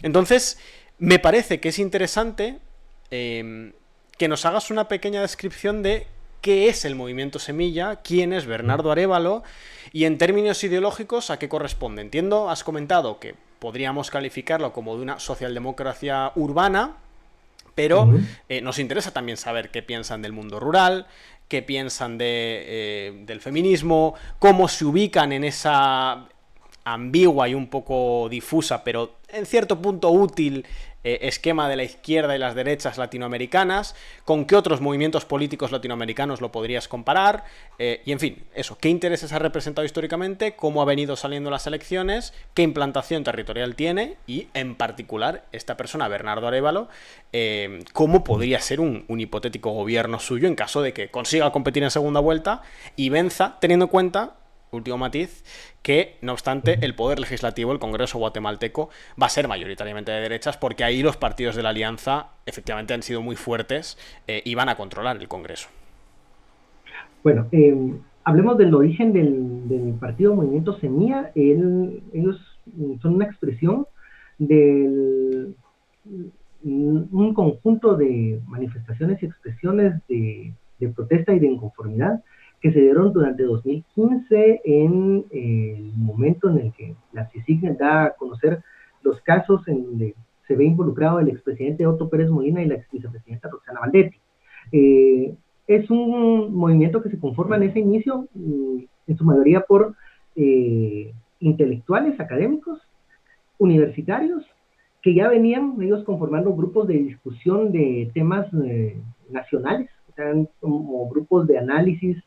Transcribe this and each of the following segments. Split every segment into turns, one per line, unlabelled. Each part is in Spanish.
Entonces, me parece que es interesante que nos hagas una pequeña descripción de qué es el movimiento Semilla, quién es Bernardo Arévalo y en términos ideológicos a qué corresponde. Entiendo, has comentado que podríamos calificarlo como de una socialdemocracia urbana, pero
Ujú.
nos interesa también saber qué piensan del mundo rural, qué piensan del feminismo, cómo se ubican en esa ambigua y un poco difusa, pero en cierto punto útil esquema de la izquierda y las derechas latinoamericanas, con qué otros movimientos políticos latinoamericanos lo podrías comparar, y en fin, eso, qué intereses ha representado históricamente, cómo ha venido saliendo las elecciones, qué implantación territorial tiene y, en particular, esta persona, Bernardo Arévalo, cómo podría ser un hipotético gobierno suyo en caso de que consiga competir en segunda vuelta y venza, teniendo en cuenta, último matiz, que no obstante el poder legislativo, el Congreso guatemalteco, va a ser mayoritariamente de derechas porque ahí los partidos de la alianza efectivamente han sido muy fuertes y van a controlar el Congreso.
Bueno, hablemos del origen del partido Movimiento Semilla. Ellos son una expresión de un conjunto de manifestaciones y expresiones de protesta y de inconformidad que se dieron durante 2015 en el momento en el que la CICIG da a conocer los casos en donde se ve involucrado el expresidente Otto Pérez Molina y la ex vicepresidenta Roxana Valdetti. Es un movimiento que se conforma en ese inicio, en su mayoría por intelectuales, académicos, universitarios, que ya venían ellos conformando grupos de discusión de temas nacionales, eran como grupos de análisis,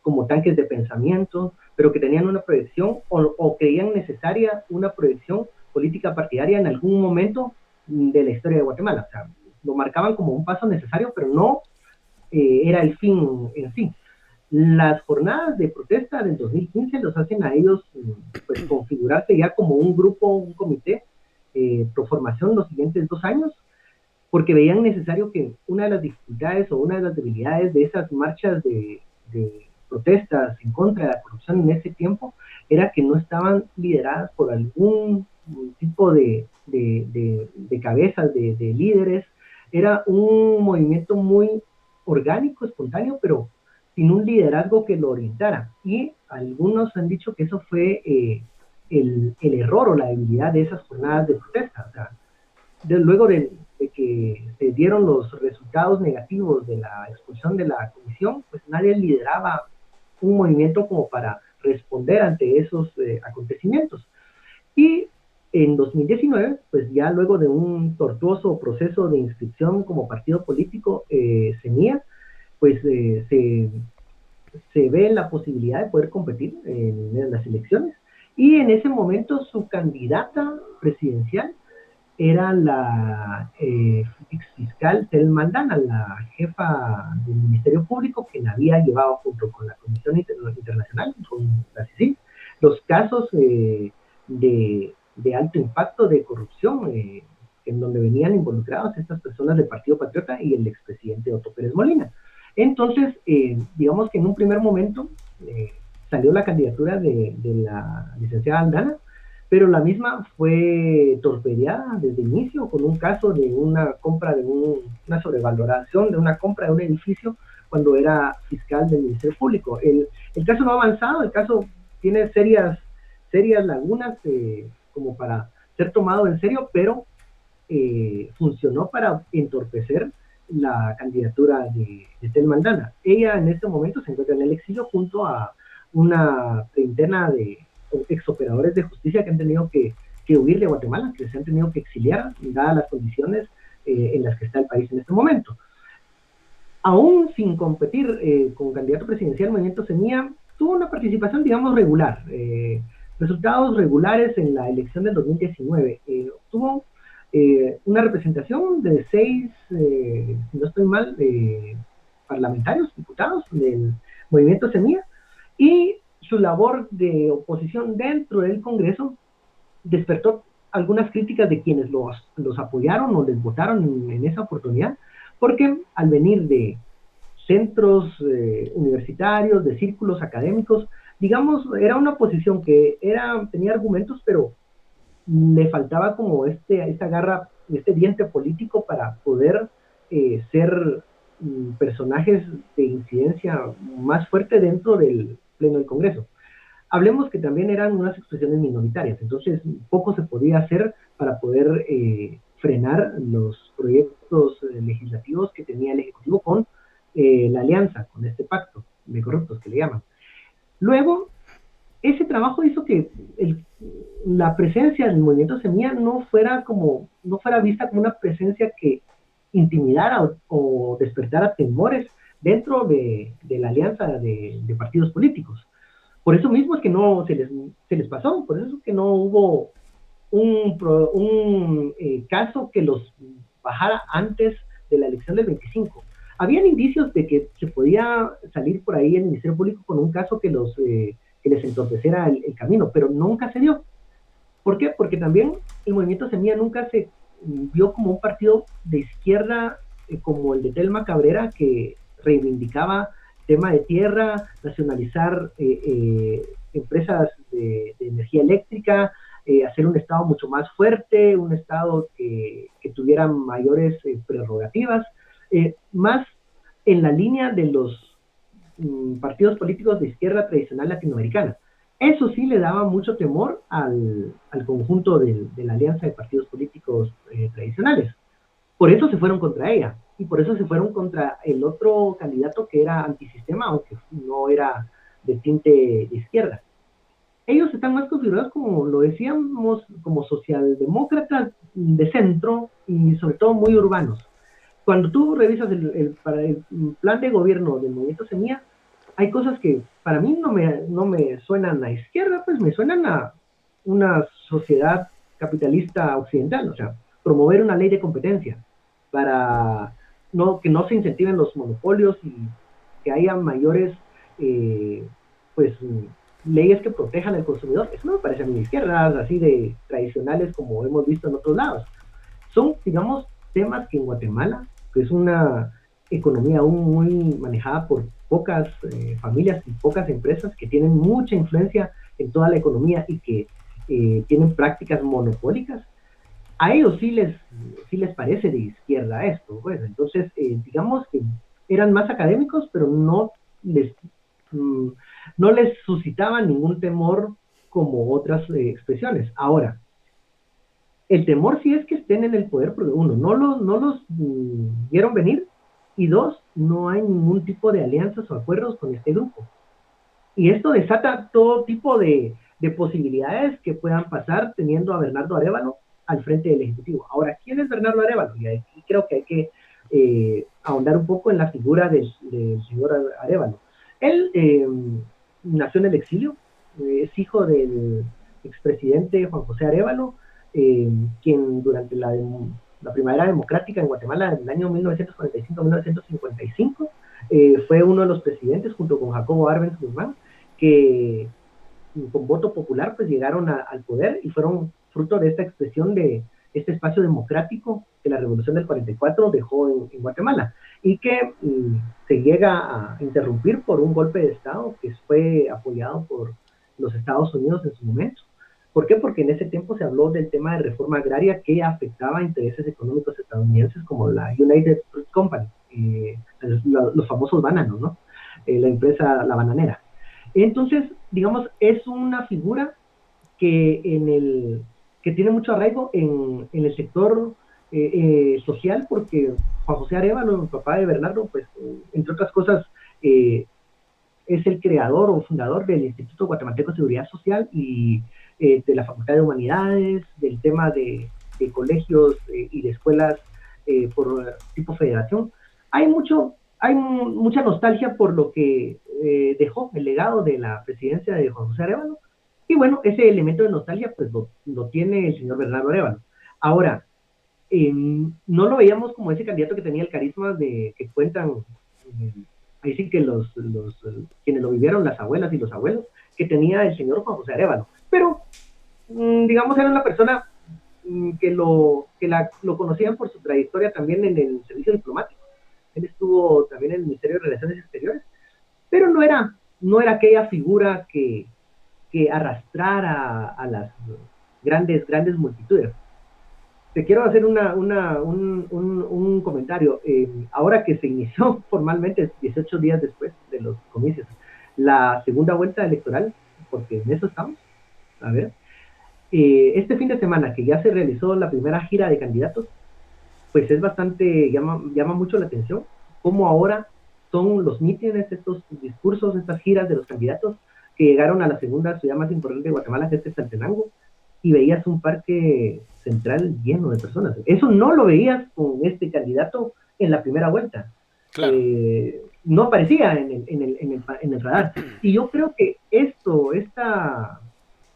como tanques de pensamiento, pero que tenían una proyección o creían necesaria una proyección política partidaria en algún momento de la historia de Guatemala. O sea, lo marcaban como un paso necesario, pero no era el fin en sí. Las jornadas de protesta del 2015 los hacen a ellos pues configurarse ya como un grupo, un comité pro formación los siguientes 2 años, porque veían necesario que una de las dificultades o una de las debilidades de esas marchas de protestas en contra de la corrupción en ese tiempo era que no estaban lideradas por algún tipo de cabezas, de líderes. Era un movimiento muy orgánico, espontáneo, pero sin un liderazgo que lo orientara. Y algunos han dicho que eso fue el error o la debilidad de esas jornadas de protesta. O sea, luego de que se dieron los resultados negativos de la expulsión de la comisión, pues nadie lideraba un movimiento como para responder ante esos acontecimientos. Y en 2019, pues ya luego de un tortuoso proceso de inscripción como partido político, CENIA, pues se ve la posibilidad de poder competir en las elecciones. Y en ese momento su candidata presidencial era la ex fiscal Tel Maldana, la jefa del Ministerio Público, quien había llevado junto con la Comisión Internacional, con la CICIG, los casos de alto impacto de corrupción en donde venían involucrados estas personas del Partido Patriota y el expresidente Otto Pérez Molina. Entonces, digamos que en un primer momento salió la candidatura de la licenciada Aldana, pero la misma fue torpedeada desde el inicio con un caso de una compra de una sobrevaloración de una compra de un edificio cuando era fiscal del Ministerio Público. El caso no ha avanzado, el caso tiene serias lagunas como para ser tomado en serio, pero funcionó para entorpecer la candidatura de Tel Mandana. Ella en este momento se encuentra en el exilio junto a una treintena de exoperadores de justicia que han tenido que huir de Guatemala, que se han tenido que exiliar, dadas las condiciones en las que está el país en este momento. Aún sin competir con candidato presidencial, Movimiento Semilla tuvo una participación, digamos, regular. Resultados regulares en la elección del 2019. Tuvo una representación de 6, si no estoy mal, parlamentarios, diputados del Movimiento Semilla, y su labor de oposición dentro del Congreso despertó algunas críticas de quienes los apoyaron o les votaron en esa oportunidad, porque al venir de centros universitarios, de círculos académicos, digamos, era una oposición que tenía argumentos, pero le faltaba como esta garra, este diente político para poder ser personajes de incidencia más fuerte dentro del Pleno del Congreso. Hablemos que también eran unas expresiones minoritarias, entonces poco se podía hacer para poder frenar los proyectos legislativos que tenía el Ejecutivo con la alianza, con este pacto de corruptos que le llaman. Luego, ese trabajo hizo que la presencia del movimiento Semilla no fuera vista como una presencia que intimidara o despertara temores dentro de la alianza de partidos políticos. Por eso mismo es que no se les pasó, por eso es que no hubo un caso que los bajara antes de la elección del 25. Habían indicios de que se podía salir por ahí el Ministerio Público con un caso que les entorpeciera el camino, pero nunca se dio. ¿Por qué? Porque también el movimiento Semilla nunca se vio como un partido de izquierda como el de Telma Cabrera, que reivindicaba tema de tierra, nacionalizar empresas de energía eléctrica, hacer un Estado mucho más fuerte, un Estado que tuviera mayores prerrogativas, más en la línea de los partidos políticos de izquierda tradicional latinoamericana. Eso sí le daba mucho temor al conjunto de la alianza de partidos políticos tradicionales. Por eso se fueron contra ella, y por eso se fueron contra el otro candidato que era antisistema, aunque no era de tinte de izquierda. Ellos están más configurados, como lo decíamos, como socialdemócratas de centro y sobre todo muy urbanos. Cuando tú revisas el plan de gobierno del movimiento Semilla, hay cosas que para mí no me suenan a izquierda, pues me suenan a una sociedad capitalista occidental, o sea, promover una ley de competencia para que no se incentiven los monopolios y que haya mayores pues leyes que protejan al consumidor. Eso no me parece a mí de izquierdas, así de tradicionales como hemos visto en otros lados. Son, digamos, temas que en Guatemala, que es una economía aún muy manejada por pocas familias y pocas empresas que tienen mucha influencia en toda la economía y que tienen prácticas monopólicas, a ellos sí les parece de izquierda esto. Pues. Entonces, digamos que eran más académicos, pero no les suscitaba ningún temor como otras expresiones. Ahora, el temor sí es que estén en el poder, porque uno, no los vieron venir, y dos, no hay ningún tipo de alianzas o acuerdos con este grupo. Y esto desata todo tipo de posibilidades que puedan pasar teniendo a Bernardo Arévalo al frente del Ejecutivo. Ahora, ¿quién es Bernardo Arévalo? Y aquí creo que hay que ahondar un poco en la figura del señor Arévalo. Él nació en el exilio, es hijo del expresidente Juan José Arévalo, quien durante la primavera democrática en Guatemala en el año 1945-1955 fue uno de los presidentes junto con Jacobo Arbenz Guzmán que con voto popular pues llegaron al poder y fueron fruto de esta expresión de este espacio democrático que la revolución del 44 dejó en Guatemala y que se llega a interrumpir por un golpe de Estado que fue apoyado por los Estados Unidos en su momento. ¿Por qué? Porque en ese tiempo se habló del tema de reforma agraria que afectaba a intereses económicos estadounidenses como la United Fruit Company, los famosos bananos, ¿no? La empresa La Bananera. Entonces, digamos, es una figura que tiene mucho arraigo en el sector social, porque Juan José Arévalo, el papá de Bernardo, pues, entre otras cosas, es el creador o fundador del Instituto Guatemalteco de Seguridad Social y de la Facultad de Humanidades, del tema de colegios y de escuelas por tipo federación. Hay mucha nostalgia por lo que dejó el legado de la presidencia de Juan José Arévalo, y bueno, ese elemento de nostalgia pues lo tiene el señor Bernardo Arévalo. Ahora, no lo veíamos como ese candidato que tenía el carisma de que cuentan, ahí sí que quienes lo vivieron, las abuelas y los abuelos, que tenía el señor Juan José Arévalo. Pero, digamos, era una persona que lo conocían por su trayectoria también en el servicio diplomático. Él estuvo también en el Ministerio de Relaciones Exteriores, pero no era aquella figura que arrastrara grandes multitudes. Te quiero hacer un comentario. Ahora que se inició formalmente, 18 días después de los comicios, la segunda vuelta electoral, porque en eso estamos, a ver, este fin de semana que ya se realizó la primera gira de candidatos, pues es bastante, llama mucho la atención, cómo ahora son los mítines, estos discursos, estas giras de los candidatos que llegaron a la segunda ciudad más importante de Guatemala, que es Quetzaltenango, y veías un parque central lleno de personas. Eso no lo veías con este candidato en la primera vuelta.
Claro.
No aparecía en el radar. Y yo creo que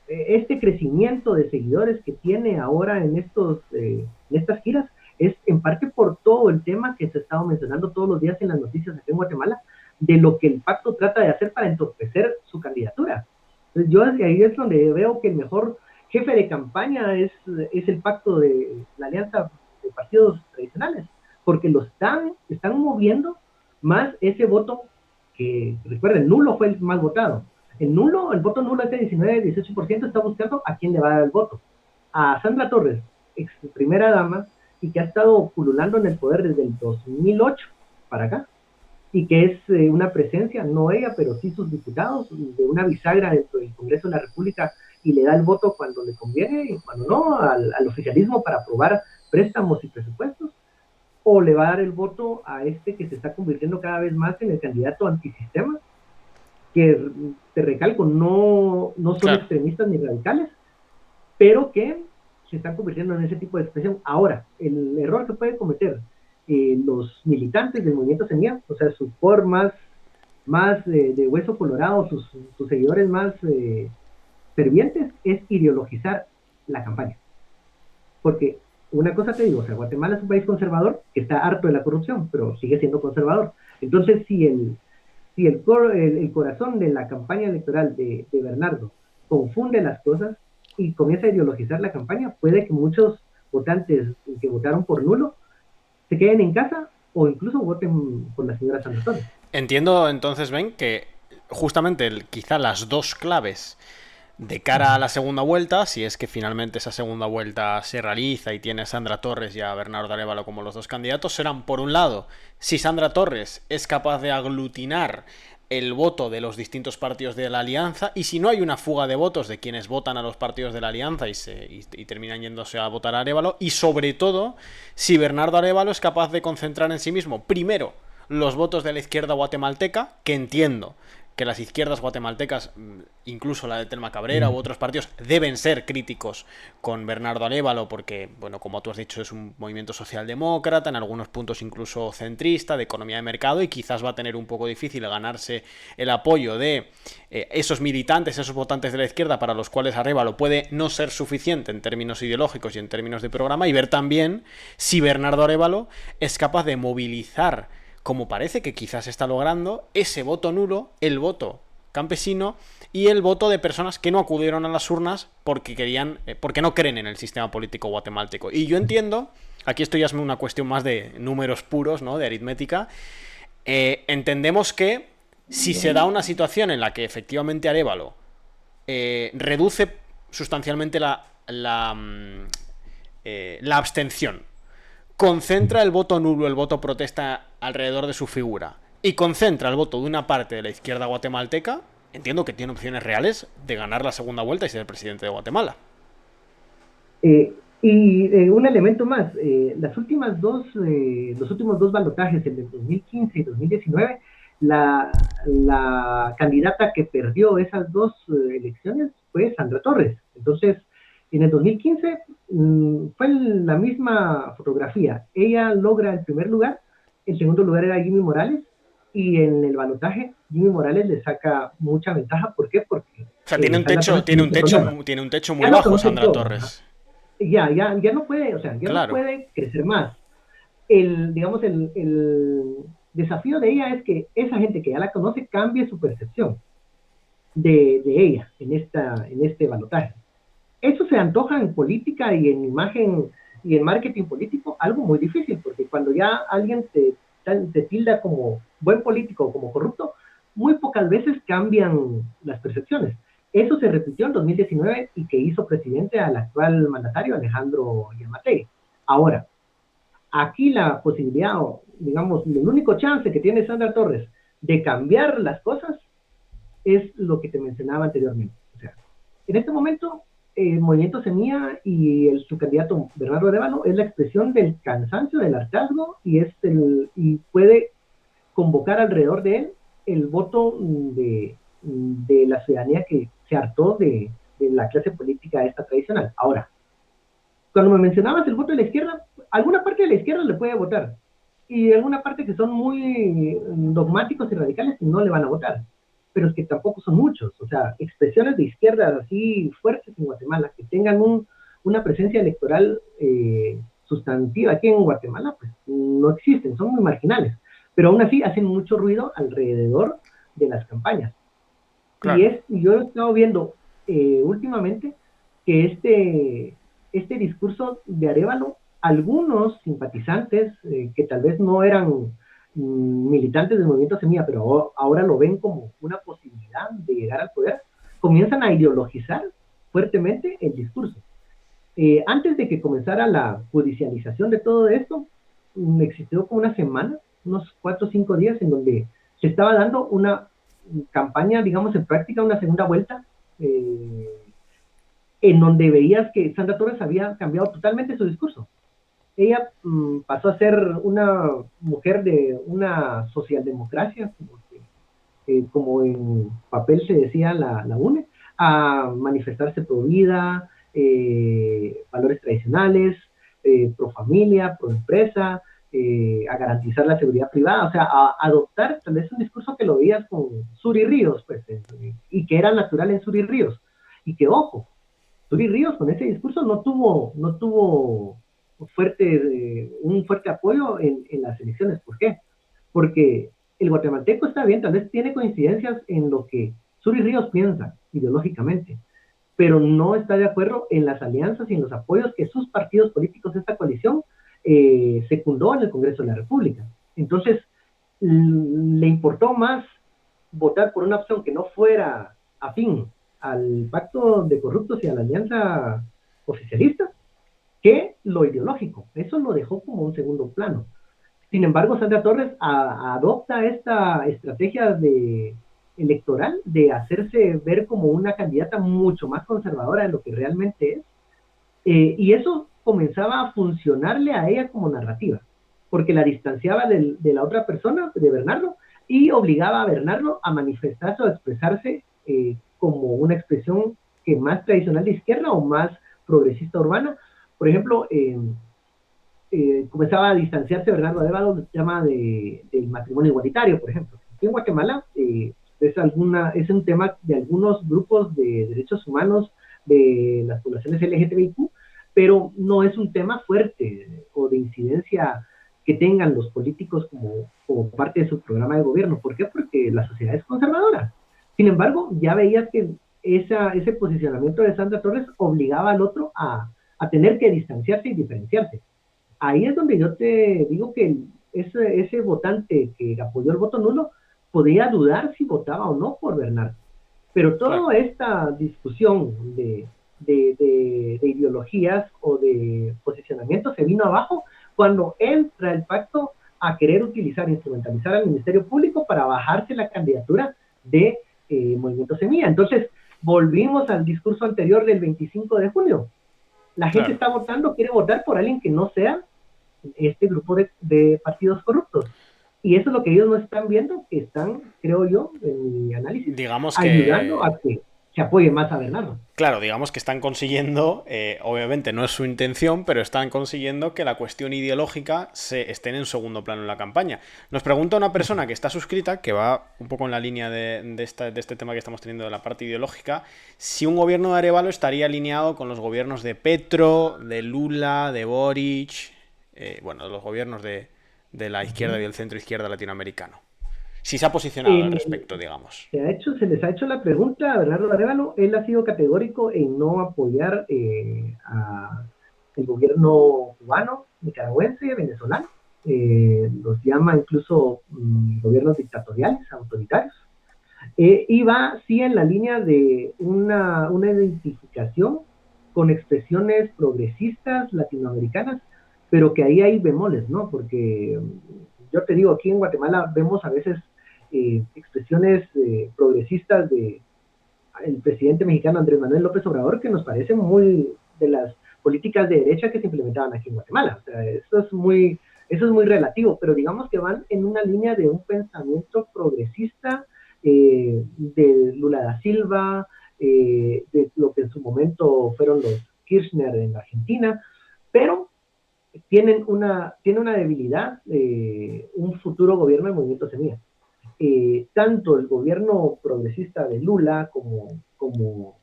este crecimiento de seguidores que tiene ahora en estas giras es en parte por todo el tema que se ha estado mencionando todos los días en las noticias aquí en Guatemala, de lo que el pacto trata de hacer para entorpecer su candidatura. Entonces, yo ahí es donde veo que el mejor jefe de campaña es el pacto de la alianza de partidos tradicionales, porque están moviendo más ese voto que, recuerden, nulo fue el más votado. El voto nulo, ese 19-18%, está buscando a quién le va a dar el voto. A Sandra Torres, ex primera dama, y que ha estado pululando en el poder desde el 2008 para acá, y que es una presencia, no ella, pero sí sus diputados, de una bisagra dentro del Congreso de la República, y le da el voto cuando le conviene y cuando no, al oficialismo para aprobar préstamos y presupuestos, o le va a dar el voto a este que se está convirtiendo cada vez más en el candidato antisistema, que te recalco, no son
Claro.
extremistas ni radicales, pero que se están convirtiendo en ese tipo de expresión. Ahora, el error que puede cometer los militantes del movimiento Semilla, o sea, su core más de hueso colorado, sus seguidores más fervientes, es ideologizar la campaña. Porque una cosa te digo, o sea, Guatemala es un país conservador que está harto de la corrupción, pero sigue siendo conservador. Entonces, si el corazón de la campaña electoral de Bernardo confunde las cosas y comienza a ideologizar la campaña, puede que muchos votantes que votaron por nulo se queden en casa o incluso voten por la señora Sandra Torres.
Entiendo entonces, Ben, que justamente quizá las dos claves de cara a la segunda vuelta, si es que finalmente esa segunda vuelta se realiza y tiene a Sandra Torres y a Bernardo Arévalo como los dos candidatos, serán, por un lado, si Sandra Torres es capaz de aglutinar el voto de los distintos partidos de la alianza, y si no hay una fuga de votos de quienes votan a los partidos de la alianza y terminan yéndose a votar a Arévalo, y sobre todo si Bernardo Arévalo es capaz de concentrar en sí mismo, primero, los votos de la izquierda guatemalteca, que entiendo que las izquierdas guatemaltecas, incluso la de Telma Cabrera u otros partidos, deben ser críticos con Bernardo Arévalo porque, bueno, como tú has dicho, es un movimiento socialdemócrata, en algunos puntos incluso centrista, de economía de mercado, y quizás va a tener un poco difícil ganarse el apoyo de esos militantes, esos votantes de la izquierda para los cuales Arévalo puede no ser suficiente en términos ideológicos y en términos de programa, y ver también si Bernardo Arévalo es capaz de movilizar, como parece que quizás está logrando, ese voto nulo, el voto campesino y el voto de personas que no acudieron a las urnas porque no creen en el sistema político guatemalteco. Y yo entiendo, aquí esto ya es una cuestión más de números puros, ¿no?, de aritmética, entendemos que si se da una situación en la que efectivamente Arévalo reduce sustancialmente la abstención, concentra el voto nulo, el voto protesta alrededor de su figura y concentra el voto de una parte de la izquierda guatemalteca, entiendo que tiene opciones reales de ganar la segunda vuelta y ser el presidente de Guatemala.
Un elemento más, los últimos dos balotajes, el de 2015 y 2019, la candidata que perdió esas dos elecciones fue Sandra Torres. Entonces, en el 2015 fue la misma fotografía. Ella logra el primer lugar, el segundo lugar era Jimmy Morales, y en el balotaje Jimmy Morales le saca mucha ventaja. ¿Por qué? Porque
o sea, tiene un techo muy
ya lo
bajo
conocen
Sandra
todos,
Torres.
ya no puede, o sea, ya no
Claro.
puede crecer más. Digamos, el desafío de ella es que esa gente que ya la conoce cambie su percepción de ella en este balotaje. Eso se antoja en política y en imagen y en marketing político algo muy difícil, porque cuando ya alguien te tilda como buen político o como corrupto, muy pocas veces cambian las percepciones. Eso se repitió en 2019 y que hizo presidente al actual mandatario Alejandro Yamatei. Ahora, aquí la posibilidad, o digamos, el único chance que tiene Sandra Torres de cambiar las cosas es lo que te mencionaba anteriormente. O sea, en este momento, el Movimiento Semilla y su candidato Bernardo Arévalo es la expresión del cansancio, del hartazgo, y puede convocar alrededor de él el voto de la ciudadanía que se hartó de la clase política esta tradicional. Ahora, cuando me mencionabas el voto de la izquierda, alguna parte de la izquierda le puede votar, y alguna parte que son muy dogmáticos y radicales no le van a votar, pero es que tampoco son muchos. O sea, expresiones de izquierda así fuertes en Guatemala, que tengan una presencia electoral sustantiva aquí en Guatemala, pues no existen, son muy marginales, pero aún así hacen mucho ruido alrededor de las campañas.
Claro.
Yo he estado viendo últimamente que este discurso de Arévalo, algunos simpatizantes que tal vez no eran militantes del movimiento Semilla, pero ahora lo ven como una posibilidad de llegar al poder, comienzan a ideologizar fuertemente el discurso. Antes de que comenzara la judicialización de todo esto, existió como una semana, unos 4 o 5 días, en donde se estaba dando una campaña, digamos, en práctica, una segunda vuelta, en donde veías que Sandra Torres había cambiado totalmente su discurso. Ella pasó a ser una mujer de una socialdemocracia, como en papel se decía la UNE, a manifestarse pro vida, valores tradicionales, pro familia, pro empresa, a garantizar la seguridad privada, o sea, a adoptar tal vez un discurso que lo veías con Suri Ríos, pues, y que era natural en Suri Ríos. Y que, ojo, Suri Ríos con ese discurso no tuvo un fuerte apoyo en las elecciones. ¿Por qué? Porque el guatemalteco está bien, tal vez tiene coincidencias en lo que Suri Ríos piensa ideológicamente, pero no está de acuerdo en las alianzas y en los apoyos que sus partidos políticos, esta coalición, secundó en el Congreso de la República. Entonces, le importó más votar por una opción que no fuera afín al pacto de corruptos y a la alianza oficialista que lo ideológico. Eso lo dejó como un segundo plano. Sin embargo, Sandra Torres adopta esta estrategia electoral de hacerse ver como una candidata mucho más conservadora de lo que realmente es, y eso comenzaba a funcionarle a ella como narrativa, porque la distanciaba de la otra persona, de Bernardo, y obligaba a Bernardo a manifestarse o a expresarse como una expresión que más tradicional de izquierda o más progresista urbana. Por ejemplo, comenzaba a distanciarse Bernardo Arévalo del tema del matrimonio igualitario, por ejemplo. Aquí en Guatemala es un tema de algunos grupos de derechos humanos de las poblaciones LGTBIQ, pero no es un tema fuerte o de incidencia que tengan los políticos como parte de su programa de gobierno. ¿Por qué? Porque la sociedad es conservadora. Sin embargo, ya veías que ese posicionamiento de Sandra Torres obligaba al otro a tener que distanciarse y diferenciarse. Ahí es donde yo te digo que ese votante que apoyó el voto nulo podía dudar si votaba o no por Bernardo. Pero
Claro.
toda esta discusión de ideologías o de posicionamiento se vino abajo cuando entra el pacto a querer instrumentalizar al Ministerio Público para bajarse la candidatura de Movimiento Semilla. Entonces, volvimos al discurso anterior del 25 de junio. La gente
Claro.
está votando, quiere votar por alguien que no sea este grupo de partidos corruptos. Y eso es lo que ellos no están viendo, que están, creo yo, en mi análisis,
Digamos
ayudando
que
a que se apoye más a Bernardo.
Claro, digamos que están consiguiendo, obviamente no es su intención, pero están consiguiendo que la cuestión ideológica se estén en segundo plano en la campaña. Nos pregunta una persona que está suscrita, que va un poco en la línea de este tema que estamos teniendo de la parte ideológica, si un gobierno de Arévalo estaría alineado con los gobiernos de Petro, de Lula, de Boric, bueno, los gobiernos de la izquierda y del centro izquierda latinoamericano. Si se ha posicionado al
Eh,
respecto, digamos.
se les ha hecho la pregunta a Bernardo Arévalo. Él ha sido categórico en no apoyar a el gobierno cubano, nicaragüense, venezolano. Los llama incluso gobiernos dictatoriales, autoritarios. Y va, sí, en la línea de una identificación con expresiones progresistas latinoamericanas, pero que ahí hay bemoles, ¿no? Porque yo te digo, aquí en Guatemala vemos a veces expresiones progresistas de el presidente mexicano Andrés Manuel López Obrador que nos parecen muy de las políticas de derecha que se implementaban aquí en Guatemala. O sea, eso es muy relativo, pero digamos que van en una línea de un pensamiento progresista de Lula da Silva, de lo que en su momento fueron los Kirchner en Argentina, pero tiene una debilidad, un futuro gobierno del Movimiento Semilla. Tanto el gobierno progresista de Lula como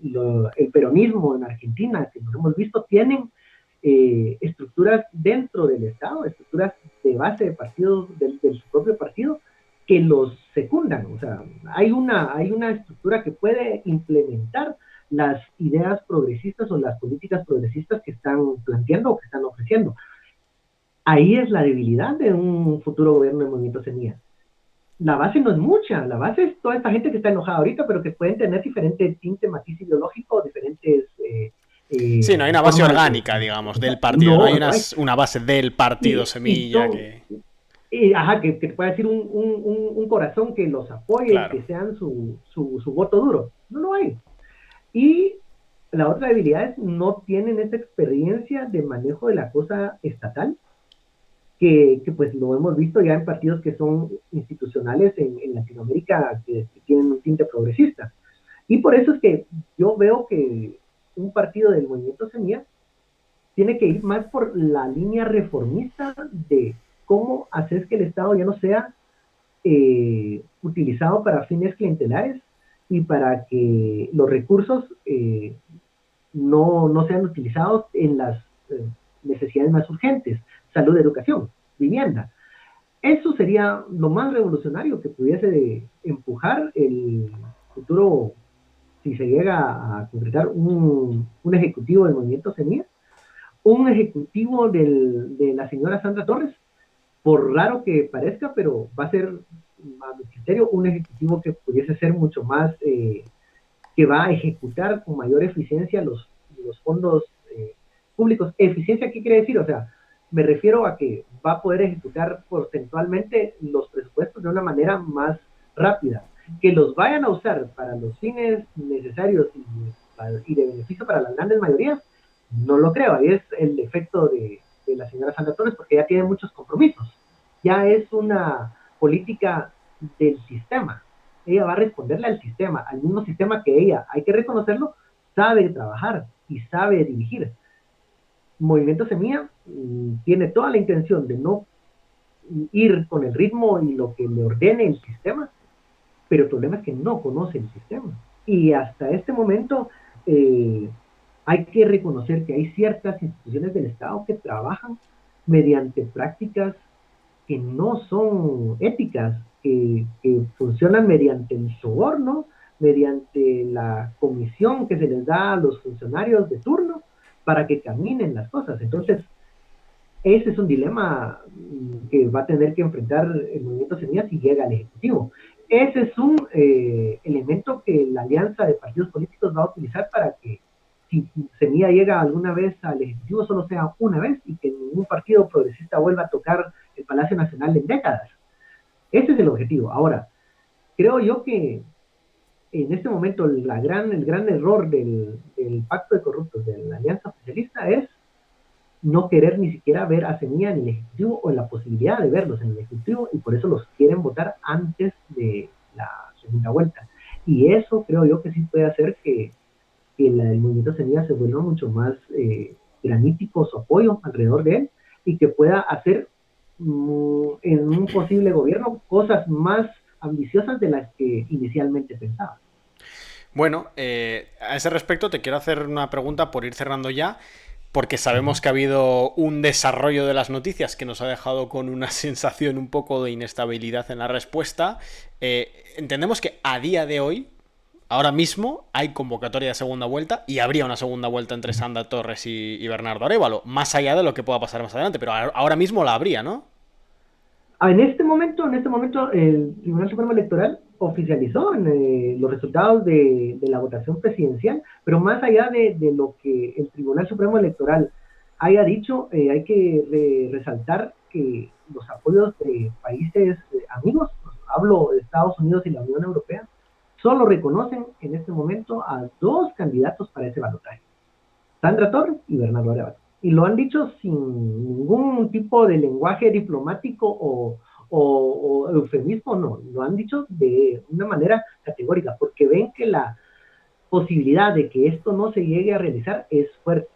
el peronismo en Argentina, que nos hemos visto, tienen estructuras dentro del Estado, estructuras de base de partidos, de su propio partido, que los secundan. O sea, hay una estructura que puede implementar las ideas progresistas o las políticas progresistas que están planteando o que están ofreciendo. Ahí es la debilidad de un futuro gobierno del Movimiento Semilla. La base no es mucha, la base es toda esta gente que está enojada ahorita, pero que pueden tener diferentes tinte, matiz ideológico, diferentes
Sí, no hay una base
formas
orgánica, digamos, del partido. No hay
no, no hay.
una base del partido
Y
Semilla
son,
que...
ajá, que pueda decir un corazón que los apoye y
Claro.
que sean su voto duro. No lo hay. Y la otra debilidad es no tienen esa experiencia de manejo de la cosa estatal, que pues lo hemos visto ya en partidos que son institucionales en Latinoamérica que tienen un tinte progresista. Y por eso es que yo veo que un partido del Movimiento Semilla tiene que ir más por la línea reformista de cómo hacer que el Estado ya no sea utilizado para fines clientelares y para que los recursos no sean utilizados en las necesidades más urgentes, salud, educación, vivienda. Eso sería lo más revolucionario que pudiese empujar el futuro, si se llega a concretar un ejecutivo del movimiento Semilla, un ejecutivo de la señora Sandra Torres, por raro que parezca, pero va a ser, a mi criterio, un ejecutivo que pudiese ser mucho más, que va a ejecutar con mayor eficiencia los fondos públicos. ¿Eficiencia qué quiere decir? O sea, me refiero a que va a poder ejecutar porcentualmente los presupuestos de una manera más rápida. Que los vayan a usar para los fines necesarios y de beneficio para las grandes mayorías, no lo creo. Ahí es el efecto de la señora Sandra Torres, porque ya tiene muchos compromisos. Ya es una política del sistema. Ella va a responderle al sistema, al mismo sistema que ella, hay que reconocerlo, sabe trabajar y sabe dirigir. Movimiento Semilla tiene toda la intención de no ir con el ritmo y lo que le ordene el sistema, pero el problema es que no conoce el sistema. Y hasta este momento hay que reconocer que hay ciertas instituciones del Estado que trabajan mediante prácticas que no son éticas, que funcionan mediante el soborno, mediante la comisión que se les da a los funcionarios de turno para que caminen las cosas. Entonces, ese es un dilema que va a tener que enfrentar el movimiento Semilla si llega al Ejecutivo. Ese es un elemento que la alianza de partidos políticos va a utilizar para que si Semilla llega alguna vez al Ejecutivo solo sea una vez y que ningún partido progresista vuelva a tocar el Palacio Nacional en décadas. Ese es el objetivo. Ahora, creo yo que en este momento el gran error del pacto de corruptos de la alianza oficialista es no querer ni siquiera ver a Semilla en el Ejecutivo o en la posibilidad de verlos en el Ejecutivo y por eso los quieren votar antes de la segunda vuelta. Y eso creo yo que sí puede hacer que el movimiento Semilla se vuelva mucho más granítico su apoyo alrededor de él y que pueda hacer en un posible gobierno cosas más ambiciosas de las que inicialmente pensaba.
Bueno, a ese respecto te quiero hacer una pregunta por ir cerrando ya, porque sabemos que ha habido un desarrollo de las noticias que nos ha dejado con una sensación un poco de inestabilidad en la respuesta. Entendemos que a día de hoy, ahora mismo, hay convocatoria de segunda vuelta y habría una segunda vuelta entre Sandra Torres y Bernardo Arévalo, más allá de lo que pueda pasar más adelante, pero ahora mismo la habría, ¿no?
En este momento, el Tribunal Supremo Electoral oficializó los resultados de la votación presidencial, pero más allá de lo que el Tribunal Supremo Electoral haya dicho, hay que resaltar que los apoyos de países amigos, hablo de Estados Unidos y la Unión Europea, solo reconocen en este momento a dos candidatos para ese balotaje, Sandra Torres y Bernardo Arévalo. Y lo han dicho sin ningún tipo de lenguaje diplomático o eufemismo, no, lo han dicho de una manera categórica, porque ven que la posibilidad de que esto no se llegue a realizar es fuerte.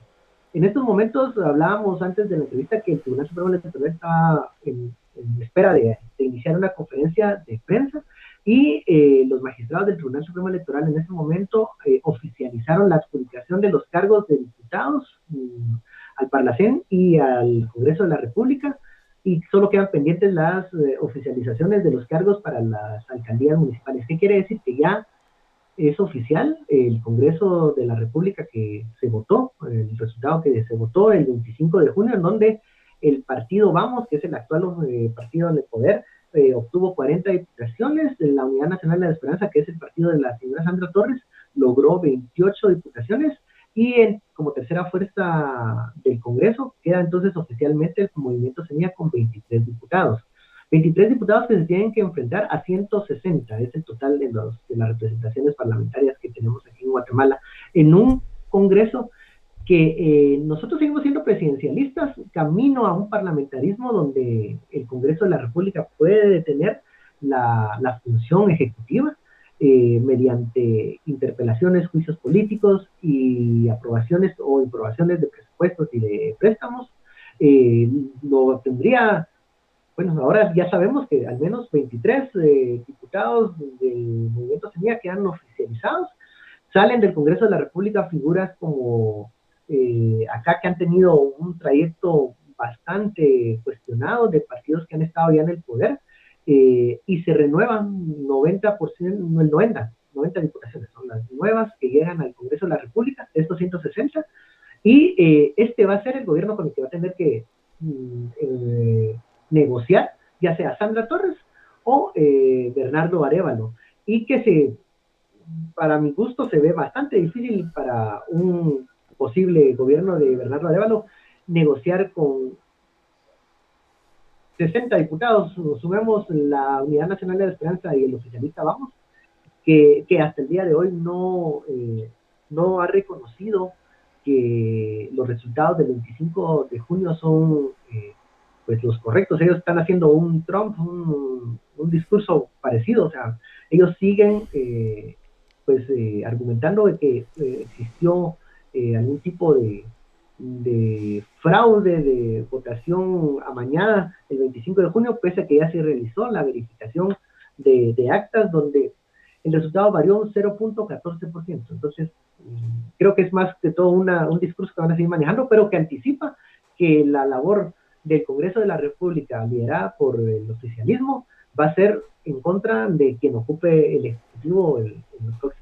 En estos momentos hablábamos antes de la entrevista que el Tribunal Supremo Electoral está en espera de iniciar una conferencia de prensa y los magistrados del Tribunal Supremo Electoral en ese momento oficializaron la adjudicación de los cargos de diputados al Parlacén y al Congreso de la República, y solo quedan pendientes las oficializaciones de los cargos para las alcaldías municipales. ¿Qué quiere decir? Que ya es oficial el Congreso de la República que se votó, el resultado que se votó el 25 de junio, en donde el partido Vamos, que es el actual partido en el poder, obtuvo 40 diputaciones. La Unidad Nacional de la Esperanza, que es el partido de la señora Sandra Torres, logró 28 diputaciones, y como tercera fuerza del Congreso queda entonces oficialmente el Movimiento Semilla con 23 diputados. 23 diputados que se tienen que enfrentar a 160, es el total de las representaciones parlamentarias que tenemos aquí en Guatemala, en un Congreso que nosotros seguimos siendo presidencialistas, camino a un parlamentarismo donde el Congreso de la República puede tener la función ejecutiva mediante interpelaciones, juicios políticos y aprobaciones o improbaciones de presupuestos y de préstamos. Lo tendría, bueno, ahora ya sabemos que al menos 23 diputados del Movimiento Semilla quedan oficializados. Salen del Congreso de la República figuras como acá, que han tenido un trayecto bastante cuestionado, de partidos que han estado ya en el poder, y se renuevan 90%, el 90 diputaciones, son las nuevas que llegan al Congreso de la República, estos 160, y este va a ser el gobierno con el que va a tener que negociar, ya sea Sandra Torres o Bernardo Arévalo, y que para mi gusto se ve bastante difícil para un posible gobierno de Bernardo Arévalo negociar con 60 diputados, sumemos la Unidad Nacional de la Esperanza y el oficialista Vamos, que hasta el día de hoy no ha reconocido que los resultados del 25 de junio son pues los correctos. Ellos están haciendo un Trump, un discurso parecido, o sea, ellos siguen argumentando de que existió algún tipo de fraude de votación amañada el 25 de junio, pese a que ya se realizó la verificación de actas, donde el resultado varió un 0.14%. Entonces, creo que es más que todo un discurso que van a seguir manejando, pero que anticipa que la labor del Congreso de la República, liderada por el oficialismo, va a ser en contra de quien ocupe el Ejecutivo en los próximos